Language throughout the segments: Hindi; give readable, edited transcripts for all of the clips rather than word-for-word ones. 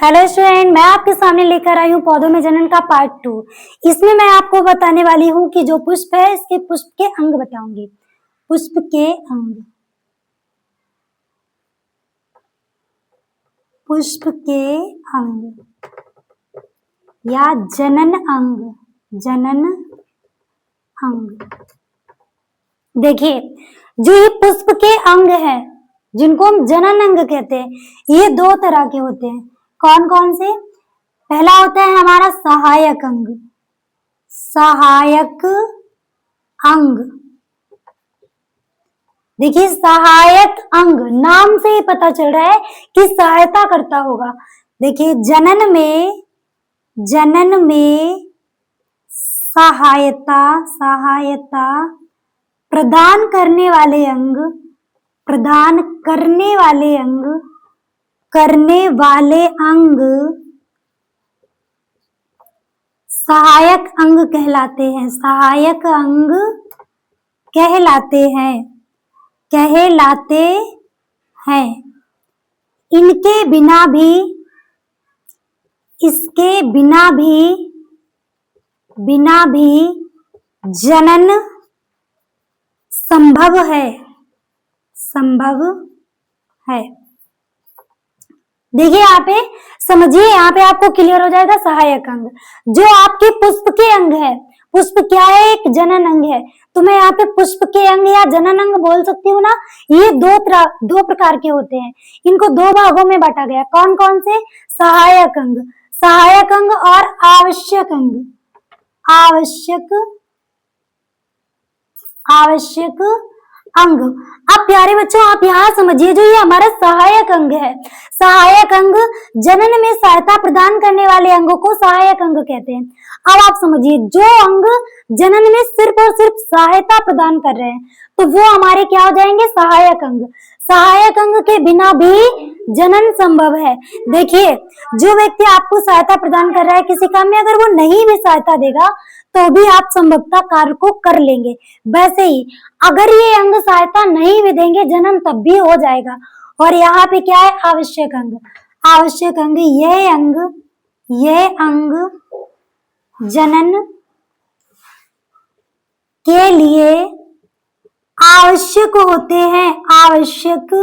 हेलो स्टूडेंट, मैं आपके सामने लेकर आई हूँ पौधों में जनन का पार्ट 2। इसमें मैं आपको बताने वाली हूँ कि जो पुष्प है इसके पुष्प के अंग बताऊंगी। पुष्प के अंग, पुष्प के अंग या जनन अंग, जनन अंग। देखिए, जो ये पुष्प के अंग है जिनको हम जनन अंग कहते हैं, ये दो तरह के होते हैं। कौन कौन से? पहला होता है हमारा सहायक अंग। सहायक अंग, देखिए सहायक अंग नाम से ही पता चल रहा है कि सहायता करता होगा। देखिए जनन में सहायता सहायता प्रदान करने वाले अंग, प्रदान करने वाले अंग, करने वाले अंग सहायक अंग कहलाते हैं। सहायक अंग कहलाते हैं, कहलाते हैं। इनके बिना भी, इसके बिना भी जनन संभव है, संभव है। देखिए यहाँ पे समझिए, यहाँ पे आपको क्लियर हो जाएगा। सहायक अंग जो आपके पुष्प के अंग है, पुष्प क्या है? एक जनन अंग है। तो मैं यहाँ पे पुष्प के अंग या जनन अंग बोल सकती हूँ ना। ये दो प्रकार के होते हैं। इनको दो भागों में बांटा गया। कौन कौन से? सहायक अंग, सहायक अंग और आवश्यक अंग। आवश्यक, आवश्यक अंग। अब प्यारे बच्चों, आप यहाँ समझिए, जो ये हमारा सहायक अंग है, सहायक अंग जनन में सहायता प्रदान करने वाले अंगों को सहायक अंग कहते हैं। अब आप समझिए, जो अंग जनन में सिर्फ और सिर्फ सहायता प्रदान कर रहे हैं तो वो हमारे क्या हो जाएंगे? सहायक अंग। सहायक अंग के बिना भी जनन संभव है। देखिए, जो व्यक्ति आपको सहायता प्रदान कर रहा है किसी काम में, अगर वो नहीं भी सहायता देगा तो भी आप संभवतः कार्य को कर लेंगे। वैसे ही अगर ये अंग सहायता नहीं भी देंगे, जनन तब भी हो जाएगा। और यहाँ पे क्या है? आवश्यक अंग। आवश्यक अंग, यह अंग जनन के लिए आवश्यक होते हैं, आवश्यक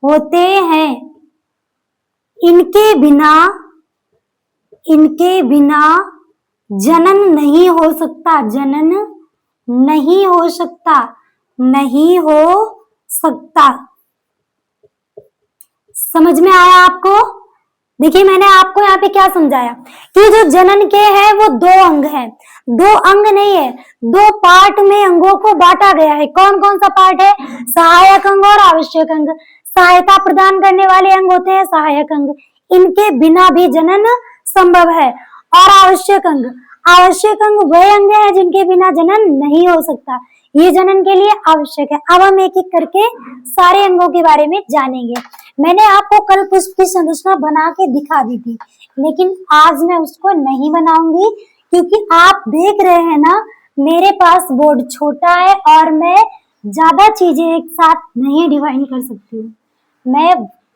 होते हैं। इनके बिना जनन नहीं हो सकता, जनन नहीं हो सकता, नहीं हो सकता। समझ में आया आपको? देखिए, मैंने आपको यहाँ पे क्या समझाया कि जो जनन के हैं वो दो अंग हैं। दो अंग नहीं है, दो पार्ट में अंगों को बांटा गया है। कौन कौन सा पार्ट है? सहायक अंग और आवश्यक अंग। सहायता प्रदान करने वाले अंग होते हैं सहायक अंग, इनके बिना भी जनन संभव है। और आवश्यक अंग, आवश्यक अंग वह अंग है जिनके बिना जनन नहीं हो सकता, ये जनन के लिए आवश्यक है। अब हम एक एक करके सारे अंगों के बारे में जानेंगे। मैंने आपको कल पुष्प की संरचना बना के दिखा दी थी, लेकिन आज मैं उसको नहीं बनाऊंगी क्योंकि आप देख रहे हैं ना, मेरे पास बोर्ड छोटा है और मैं ज्यादा चीजें एक साथ नहीं डिवाइन कर सकती हूँ। मैं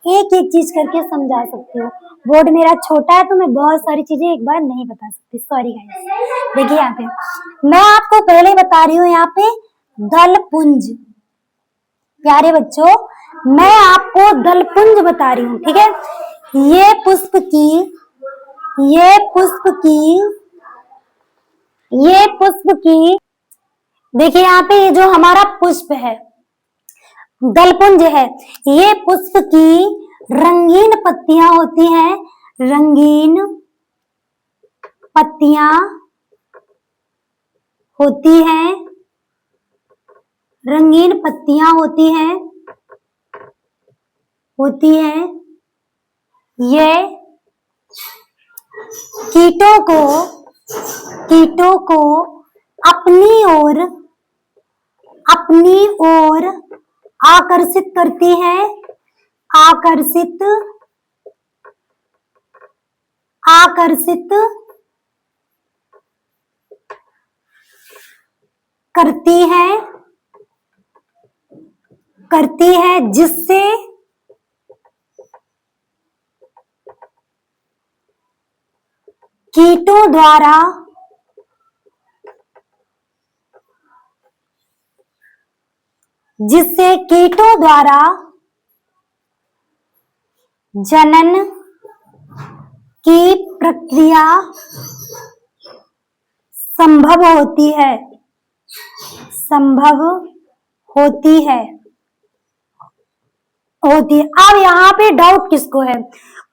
एक एक चीज करके समझा सकती हूँ। बोर्ड मेरा छोटा है तो मैं बहुत सारी चीजें एक बार नहीं बता सकती, सॉरी गाइस। देखिए यहाँ पे मैं आपको पहले बता रही हूँ, यहाँ पे दलपुंज। प्यारे बच्चों, मैं आपको दलपुंज बता रही हूँ, ठीक है? ये पुष्प की, देखिए यहाँ पे ये जो हमारा पुष्प है, दलपुंज है, ये पुष्प की रंगीन पत्तियां होती हैं। रंगीन पत्तियां होती हैं, रंगीन पत्तियां होती हैं। ये कीटों को अपनी ओर आकर्षित करती है, आकर्षित करती है, जिससे कीटों द्वारा जिससे कीटों द्वारा जनन की प्रक्रिया संभव होती है, संभव होती है, होती है। अब यहाँ पे डाउट किसको है?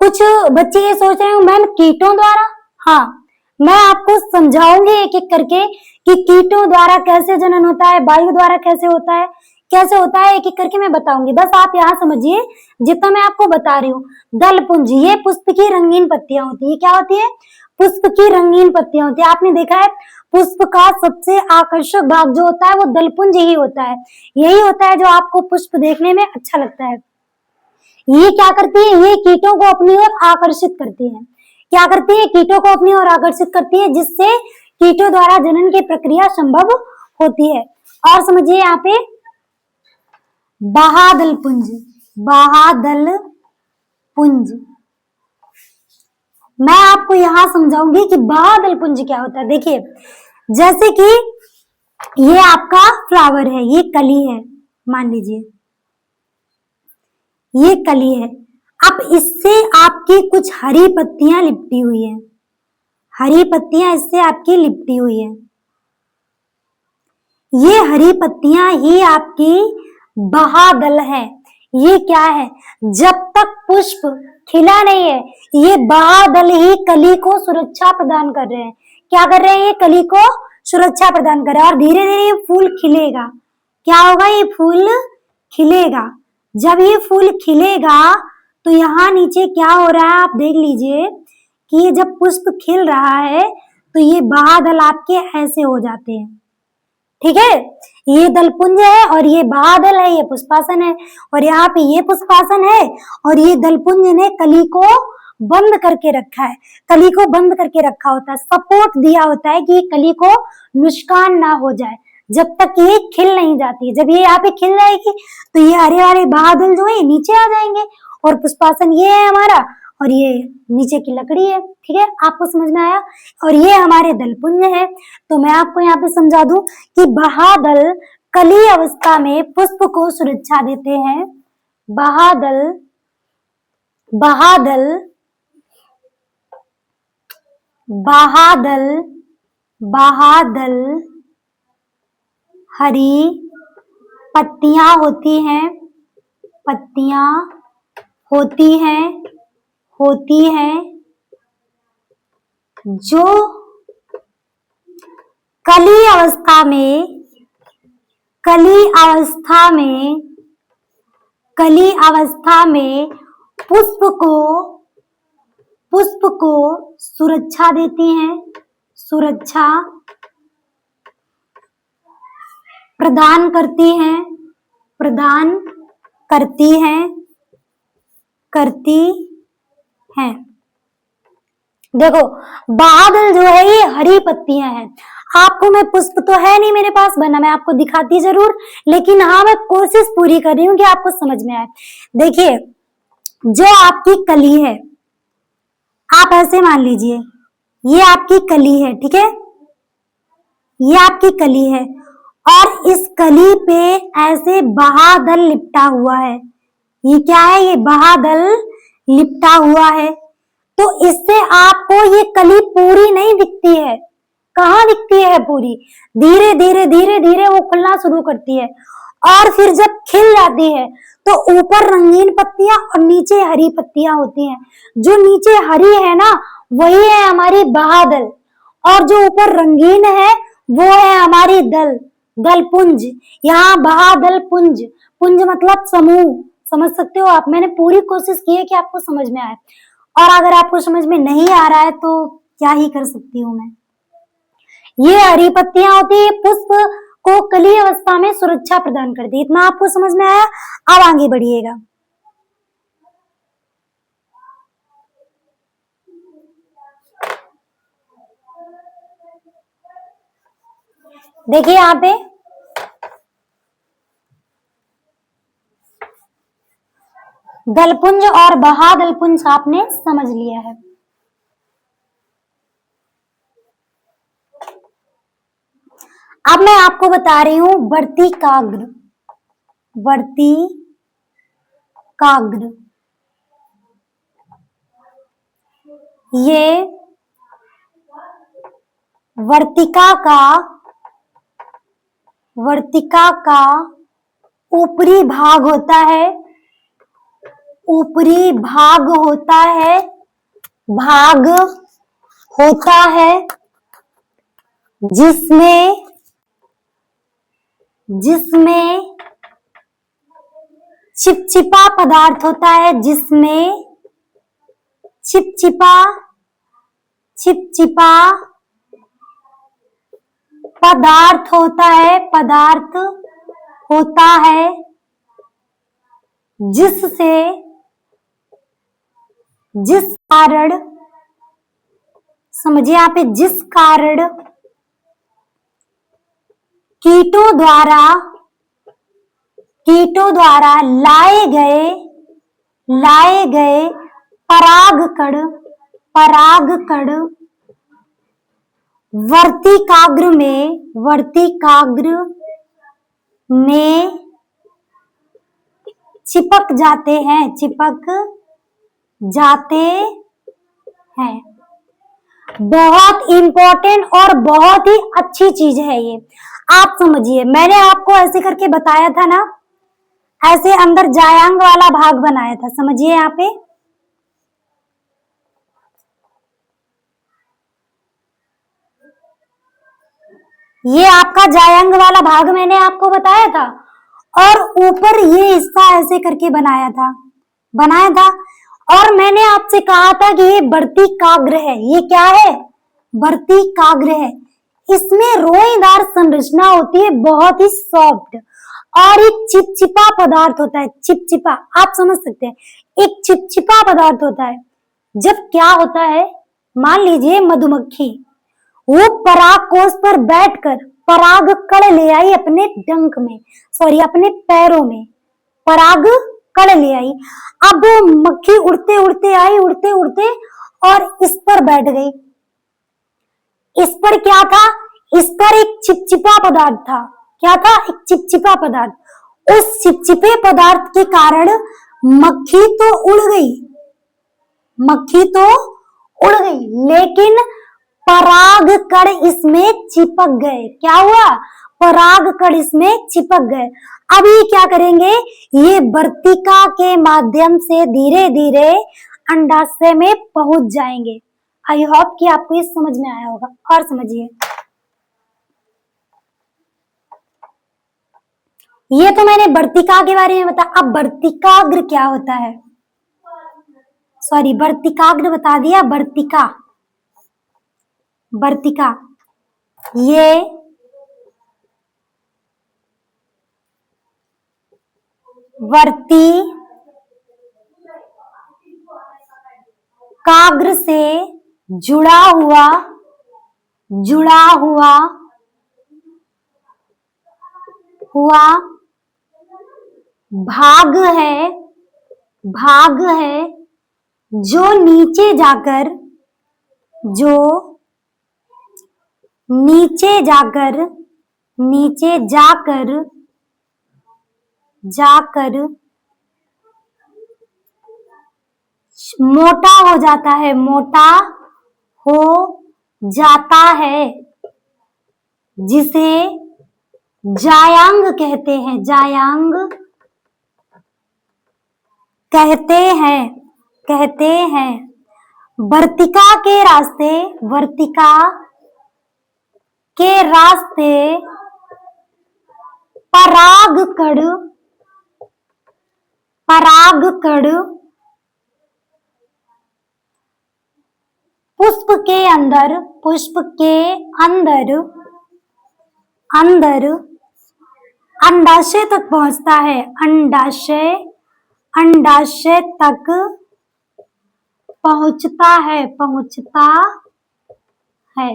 कुछ बच्चे ये सोच रहे हो मैम कीटों द्वारा। हाँ, मैं आपको समझाऊंगी एक एक करके कि कीटों द्वारा कैसे जनन होता है, वायु द्वारा कैसे होता है, कैसे होता है, एक एक करके मैं बताऊंगी। बस आप यहाँ समझिए जितना मैं आपको बता रही हूँ। दलपुंज, ये पुष्प की रंगीन पत्तियां होती है। क्या होती है? पुष्प की रंगीन पत्तियां होती है। आपने देखा है पुष्प का सबसे आकर्षक भाग जो होता है वो दलपुंज ही होता है। यही होता है जो आपको पुष्प देखने में अच्छा लगता है। ये क्या करती है? ये कीटों को अपनी ओर आकर्षित करती है। क्या करती है? कीटों को अपनी ओर आकर्षित करती है, जिससे कीटों द्वारा जनन की प्रक्रिया संभव होती है। और समझिए यहाँ पे बाहादल पुंज, बाहादल पुंज, मैं आपको यहां समझाऊंगी कि बाहादल पुंज क्या होता है। देखिए, जैसे कि ये आपका फ्लावर है, ये कली है, मान लीजिए ये कली है। अब इससे आपकी कुछ हरी पत्तियां लिपटी हुई है, हरी पत्तियां इससे आपकी लिपटी हुई है। ये हरी पत्तियां ही आपकी बाहादल है। ये क्या है? जब तक पुष्प खिला नहीं है, ये बाहादल ही कली को सुरक्षा प्रदान कर रहे हैं। क्या कर रहे हैं? ये कली को सुरक्षा प्रदान कर रहे हैं। और धीरे धीरे ये फूल खिलेगा। क्या होगा? ये फूल खिलेगा। जब ये फूल खिलेगा तो यहाँ नीचे क्या हो रहा है आप देख लीजिए कि ये जब पुष्प खिल रहा है तो ये बाहादल आपके ऐसे हो जाते हैं। ठीक है, ये दलपुंज है और ये बाहादल है, ये पुष्पासन है। और यहाँ पे ये पुष्पासन है और ये दलपुंज ने कली को बंद करके रखा है। कली को बंद करके रखा होता है, सपोर्ट दिया होता है कि कली को नुकसान ना हो जाए जब तक ये खिल नहीं जाती। जब ये यहाँ पे खिल जाएगी तो ये हरे हरे बादल जो है नीचे आ जाएंगे और पुष्पासन ये है हमारा और ये नीचे की लकड़ी है। ठीक है, आपको समझ में आया? और ये हमारे दलपुंज है। तो मैं आपको यहाँ पे समझा दूं कि बाहादल कली अवस्था में पुष्प को सुरक्षा देते हैं। बाहादल, बाहादल, बाहादल, बाहादल हरी पत्तियां होती हैं, पत्तियां होती हैं, होती हैं जो कली अवस्था में, कली अवस्था में, कली अवस्था में पुष्प को सुरक्षा देती हैं, सुरक्षा प्रदान करती हैं, प्रदान करती हैं, करती हैं। देखो, बादल जो है ये हरी पत्तियां हैं। आपको मैं पुष्प तो है नहीं मेरे पास बना, मैं आपको दिखाती जरूर, लेकिन हाँ मैं कोशिश पूरी कर रही हूँ कि आपको समझ में आए। देखिए, जो आपकी कली है, आप ऐसे मान लीजिए ये आपकी कली है। ठीक है, ये आपकी कली है और इस कली पे ऐसे बाहादल लिपटा हुआ है। ये क्या है? ये बाहादल लिपटा हुआ है। तो इससे आपको ये कली पूरी नहीं दिखती है। कहाँ दिखती है पूरी? धीरे धीरे धीरे धीरे वो खुलना शुरू करती है और फिर जब खिल जाती है तो ऊपर रंगीन पत्तियां और नीचे हरी पत्तियां होती हैं। जो नीचे हरी है ना वही है हमारी बाहादल और जो ऊपर रंगीन है वो है हमारी दल, दलपुंज। यहाँ बाहादल पुंज, पुंज मतलब समूह, समझ सकते हो आप। मैंने पूरी कोशिश की है कि आपको समझ में आए और अगर आपको समझ में नहीं आ रहा है तो क्या ही कर सकती हूँ मैं। ये हरी पत्तियां होती है, पुष्प को कली अवस्था में सुरक्षा प्रदान करती है। इतना आपको समझ में आया? अब आगे बढ़िएगा। देखिए यहाँ पे दलपुंज और बाहादलपुंज आपने समझ लिया है। अब मैं आपको बता रही हूं वर्तिकाग्र। वर्तिकाग्र ये वर्तिका का ऊपरी भाग होता है, ऊपरी भाग होता है, भाग होता है जिसमें चिपचिपा पदार्थ होता है, जिसमें चिपचिपा पदार्थ होता है, जिस कारण, समझिए यहाँ पे, जिस कारण कीटों द्वारा लाए गए परागकण वर्तिकाग्र में चिपक जाते हैं। बहुत इंपॉर्टेंट और बहुत ही अच्छी चीज है ये, आप समझिए। मैंने आपको ऐसे करके बताया था ना, ऐसे अंदर जायांग वाला भाग बनाया था, समझिए यहाँ पे। ये आपका जायांग वाला भाग मैंने आपको बताया था, और ऊपर ये हिस्सा ऐसे करके बनाया था। और मैंने आपसे कहा था कि ये वर्तिकाग्र है। ये क्या है? वर्तिकाग्र है। इसमें रोएदार संरचना होती है, बहुत ही सॉफ्ट, और एक चिपचिपा पदार्थ होता है। चिपचिपा, आप समझ सकते हैं, एक चिपचिपा पदार्थ होता है। जब क्या होता है, मान लीजिए मधुमक्खी वो पराग कोष पर बैठकर पराग कण ले आई अपने डंक में, अपने पैरों में पराग कण ले आई। अब वो मक्खी उड़ते उड़ते आई, और इस पर बैठ गई। इस पर क्या था? इस पर एक चिपचिपा पदार्थ था। क्या था? एक चिपचिपा पदार्थ। उस चिपचिपे पदार्थ के कारण मक्खी तो उड़ गई, लेकिन पराग कण इसमें चिपक गए। क्या हुआ? पराग कण इसमें चिपक गए। अब ये क्या करेंगे? ये वर्तिका के माध्यम से धीरे धीरे अंडाशय में पहुंच जाएंगे। आई होप कि आपको ये समझ में आया होगा। और समझिए, ये तो मैंने वर्तिका के बारे में बताया। अब वर्तिकाग्र क्या होता है? वर्तिकाग्र बता दिया। वर्तिका ये वर्तिकाग्र से जुड़ा हुआ भाग है जो नीचे जाकर मोटा हो जाता है, जिसे जायांग कहते हैं। वर्तिका के रास्ते पराग कण पुष्प के अंदर अंडाशय तक पहुंचता है। अंडाशय तक पहुंचता है।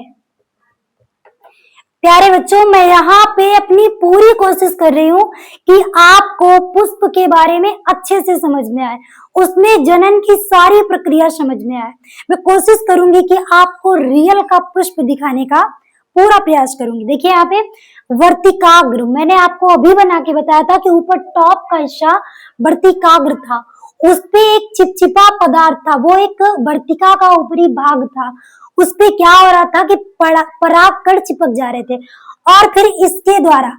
प्यारे बच्चों, मैं यहाँ पे अपनी पूरी कोशिश कर रही हूँ कि आपको पुष्प के बारे में अच्छे से समझ में आए, उसमें जनन की सारी प्रक्रिया समझ में आए। मैं कोशिश करूंगी कि आपको रियल का पुष्प दिखाने का पूरा प्रयास करूंगी। देखिए यहाँ पे वर्तिकाग्र, मैंने आपको अभी बना के बताया था कि ऊपर टॉप का हिस्सा वर्तिकाग्र था, उस पे एक चिपचिपा पदार्थ था, वो एक वर्तिका का ऊपरी भाग था, उस पे क्या हो रहा था कि परागकण चिपक जा रहे थे, और फिर इसके द्वारा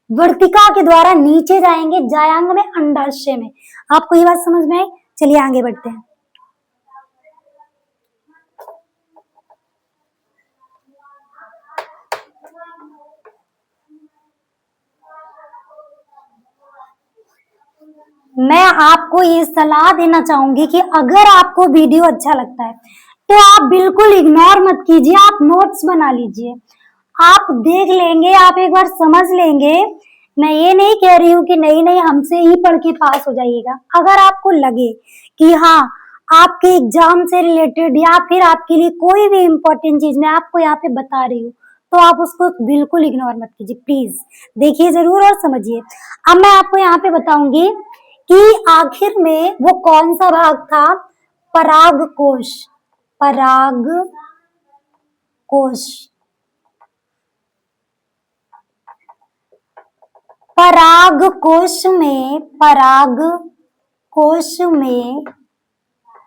वर्तिका के द्वारा नीचे जाएंगे जायांग में, अंडाशय में। आपको ये बात समझ में आई? चलिए आगे बढ़ते हैं। मैं आपको ये सलाह देना चाहूंगी कि अगर आपको वीडियो अच्छा लगता है तो आप बिल्कुल इग्नोर मत कीजिए, आप नोट्स बना लीजिए, आप देख लेंगे, आप एक बार समझ लेंगे। मैं ये नहीं कह रही हूँ कि नहीं नहीं हमसे ही पढ़ के पास हो जाइएगा। अगर आपको लगे कि हाँ आपके एग्जाम से रिलेटेड या फिर आपके लिए कोई भी इम्पोर्टेंट चीज मैं आपको यहाँ पे बता रही हूँ तो आप उसको बिल्कुल इग्नोर मत कीजिए, प्लीज देखिए जरूर और समझिए। अब मैं आपको यहाँ पे बताऊंगी कि आखिर में वो कौन सा भाग था, परागकोश। परागकोश, परागकोश में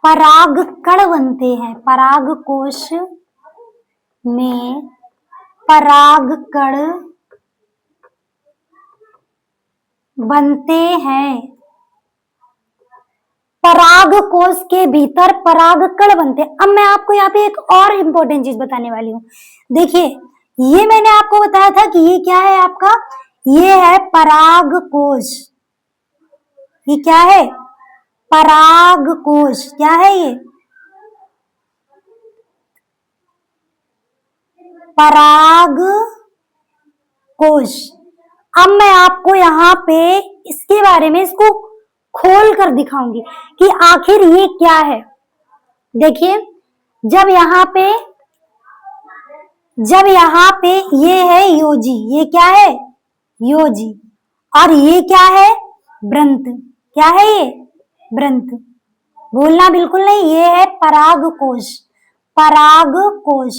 परागकण बनते हैं, परागकोश में परागकण बनते हैं, परागकोश के भीतर परागकण बनते हैं। अब मैं आपको यहाँ पे एक और इम्पोर्टेंट चीज बताने वाली हूँ। देखिए ये मैंने आपको बताया था कि ये क्या है आपका, ये है परागकोश। ये क्या है, परागकोश। क्या है ये, परागकोश। अब मैं आपको यहाँ पे इसके बारे में इसको खोल कर दिखाऊंगी कि आखिर ये क्या है। देखिए जब यहाँ पे ये है योजी, ये क्या है, योजी, और ये क्या है, ब्रंत। क्या है ये, ब्रंत। भूलना बिल्कुल नहीं, ये है परागकोश। परागकोश।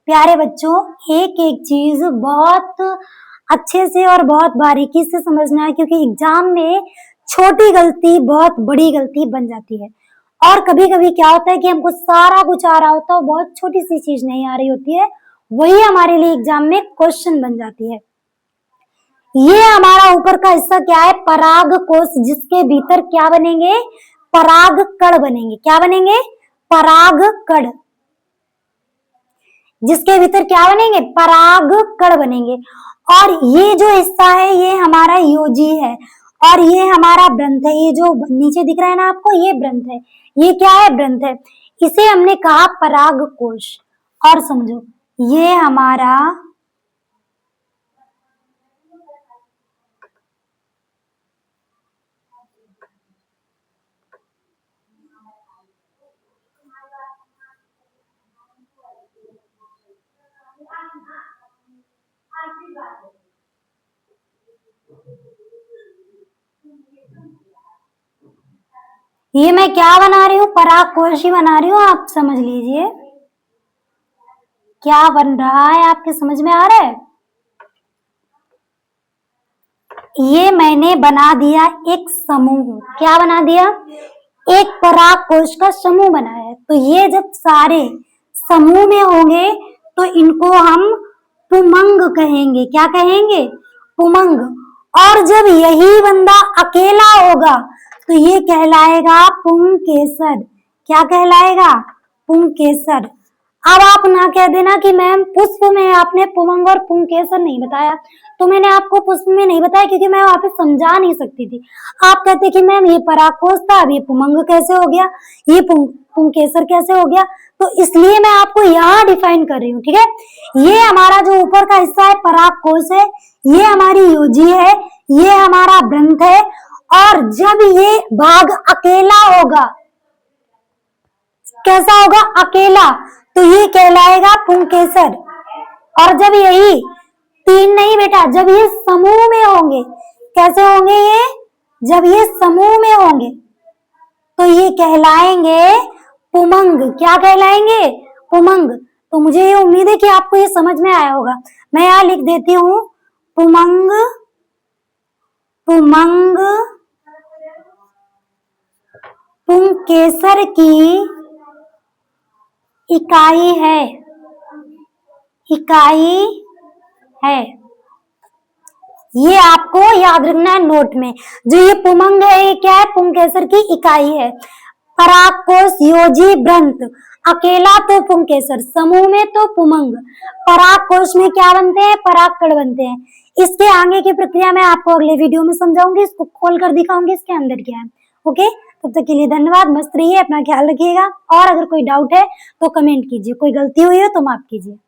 प्यारे बच्चों एक एक चीज बहुत अच्छे से और बहुत बारीकी से समझना है, क्योंकि एग्जाम में छोटी गलती बहुत बड़ी गलती बन जाती है। और कभी कभी क्या होता है कि हमको सारा कुछ आ रहा होता है, बहुत छोटी सी चीज नहीं आ रही होती है, वही हमारे लिए एग्जाम में क्वेश्चन बन जाती है। ये हमारा ऊपर का हिस्सा क्या है, परागकोश, जिसके भीतर क्या बनेंगे, परागकण बनेंगे। क्या बनेंगे, परागकण। जिसके भीतर क्या बनेंगे, परागकण बनेंगे। और ये जो हिस्सा है ये हमारा योजी है, और ये हमारा ब्रंथ है। ये जो नीचे दिख रहा है ना आपको, ये ब्रंथ है। ये क्या है, ब्रंथ है। इसे हमने कहा परागकोश। और समझो ये हमारा ये मैं क्या बना रही हूँ, परागकोश ही बना रही हूँ, आप समझ लीजिए क्या बन रहा है, आपके समझ में आ रहा है। ये मैंने बना दिया एक समूह। क्या बना दिया, एक परागकोश का समूह बनाया। तो ये जब सारे समूह में होंगे तो इनको हम पुमंग कहेंगे। क्या कहेंगे, पुमंग। और जब यही बंदा अकेला होगा तो ये कहलाएगा पुंकेसर। क्या कहलाएगा, पुंकेसर। अब आप ना कह देना कि मैम पुष्प में आपने पुमंग और पुंकेसर नहीं बताया, तो मैंने आपको पुष्प में नहीं बताया क्योंकि मैं वहां पे समझा नहीं सकती थी। आप कहते कि मैम ये परागकोश था, अब ये पुमंग कैसे हो गया, ये पुंकेसर कैसे हो गया, तो इसलिए मैं आपको यहाँ डिफाइन कर रही हूँ। ठीक है, ये हमारा जो ऊपर का हिस्सा है परागकोश है, ये हमारी योजी है, ये हमारा ब्रंथ है। और जब ये भाग अकेला होगा, कैसा होगा, अकेला, तो ये कहलाएगा पुंकेसर। और जब यही तीन नहीं बेटा, जब ये समूह में होंगे, कैसे होंगे ये, जब ये समूह में होंगे तो ये कहलाएंगे पुमंग। क्या कहलाएंगे, पुमंग। तो मुझे ये उम्मीद है कि आपको ये समझ में आया होगा। मैं यहाँ लिख देती हूँ पुमंग, पुमंग पुंकेसर की इकाई है, इकाई है। ये आपको याद रखना है नोट में। जो ये पुमंग है ये क्या है? पुंकेसर की इकाई है। पराग कोश योजी वृंत, अकेला तो पुंकेसर, समूह में तो पुमंग। पराग कोश में क्या बनते हैं? परागकण बनते हैं। इसके आगे की प्रक्रिया मैं आपको अगले वीडियो में समझाऊंगी, इसको खोल कर दिखाऊंगी इसके अंदर क्या है। ओके, तब तक के लिए धन्यवाद। मस्त रहिए, अपना ख्याल रखिएगा। और अगर कोई डाउट है तो कमेंट कीजिए, कोई गलती हुई हो तो माफ कीजिए।